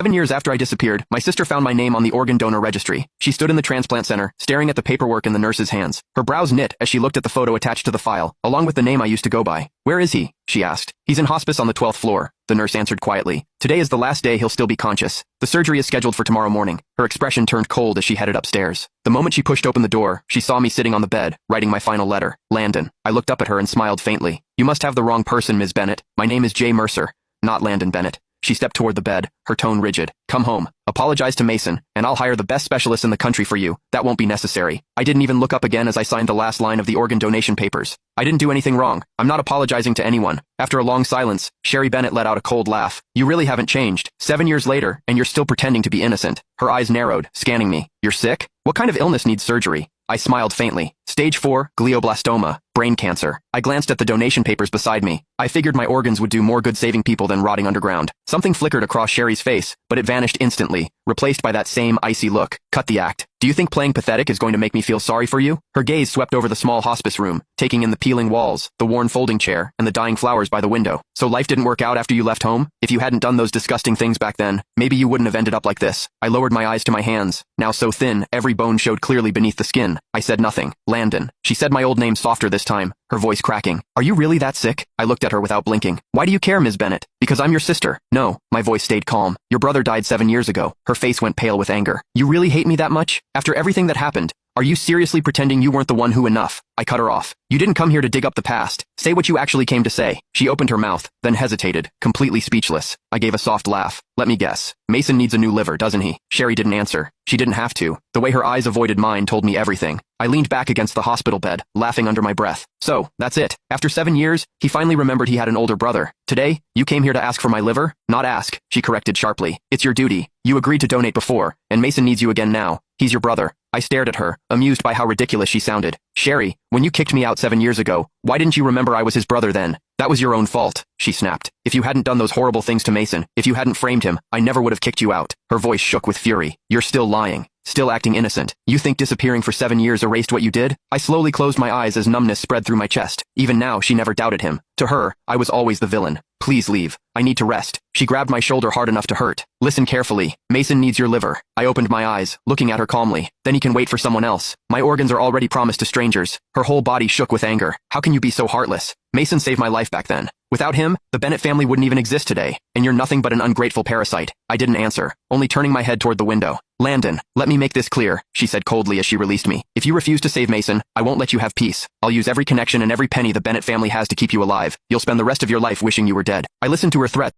7 years after I disappeared, my sister found my name on the organ donor registry. She stood in the transplant center, staring at the paperwork in the nurse's hands. Her brows knit as she looked at the photo attached to the file, along with the name I used to go by. "Where is he?" she asked. "He's in hospice on the 12th floor," the nurse answered quietly. "Today is the last day he'll still be conscious. The surgery is scheduled for tomorrow morning." Her expression turned cold as she headed upstairs. The moment she pushed open the door, she saw me sitting on the bed, writing my final letter. Landon. I looked up at her and smiled faintly. "You must have the wrong person, Ms. Bennett. My name is Jay Mercer, not Landon Bennett." She stepped toward the bed, her tone rigid. "Come home. Apologize to Mason, and I'll hire the best specialist in the country for you. That won't be necessary." I didn't even look up again as I signed the last line of the organ donation papers. I didn't do anything wrong. I'm not apologizing to anyone. After a long silence, Sherry Bennett let out a cold laugh. "You really haven't changed. 7 years later, and you're still pretending to be innocent." Her eyes narrowed, scanning me. "You're sick? What kind of illness needs surgery?" I smiled faintly. "Stage 4, glioblastoma, brain cancer." I glanced at the donation papers beside me. I figured my organs would do more good saving people than rotting underground. Something flickered across Sherry's face, but it vanished instantly, replaced by that same icy look. "Cut the act. Do you think playing pathetic is going to make me feel sorry for you?" Her gaze swept over the small hospice room, taking in the peeling walls, the worn folding chair, and the dying flowers by the window. "So life didn't work out after you left home? If you hadn't done those disgusting things back then, maybe you wouldn't have ended up like this." I lowered my eyes to my hands, now so thin, every bone showed clearly beneath the skin. I said nothing. "Landon." She said my old name softer this time, her voice cracking. "Are you really that sick?" I looked at her without blinking. "Why do you care, Ms. Bennett?" "Because I'm your sister." "No." My voice stayed calm. "Your brother died 7 years ago." Her face went pale with anger. "You really hate me that much? After everything that happened? Are you seriously pretending you weren't the one who enough?" I cut her off. "You didn't come here to dig up the past. Say what you actually came to say." She opened her mouth, then hesitated, completely speechless. I gave a soft laugh. "Let me guess. Mason needs a new liver, doesn't he?" Sherry didn't answer. She didn't have to. The way her eyes avoided mine told me everything. I leaned back against the hospital bed, laughing under my breath. "So, that's it. After 7 years, he finally remembered he had an older brother. Today, you came here to ask for my liver?" "Not ask," she corrected sharply. "It's your duty. You agreed to donate before, and Mason needs you again now. He's your brother." I stared at her, amused by how ridiculous she sounded. "Sherry, when you kicked me out 7 years ago, why didn't you remember I was his brother then?" "That was your own fault," she snapped. "If you hadn't done those horrible things to Mason, if you hadn't framed him, I never would have kicked you out." Her voice shook with fury. "You're still lying. Still acting innocent. You think disappearing for 7 years erased what you did?" I slowly closed my eyes as numbness spread through my chest. Even now, she never doubted him. To her, I was always the villain. "Please leave. I need to rest." She grabbed my shoulder hard enough to hurt. "Listen carefully. Mason needs your liver." I opened my eyes, looking at her calmly. "Then he can wait for someone else. My organs are already promised to strangers." Her whole body shook with anger. "How can you be so heartless? Mason saved my life back then. Without him, the Bennett family wouldn't even exist today, and you're nothing but an ungrateful parasite." I didn't answer, only turning my head toward the window. "Landon, let me make this clear," she said coldly as she released me. "If you refuse to save Mason, I won't let you have peace. I'll use every connection and every penny the Bennett family has to keep you alive. You'll spend the rest of your life wishing you were dead." I listened to her threat.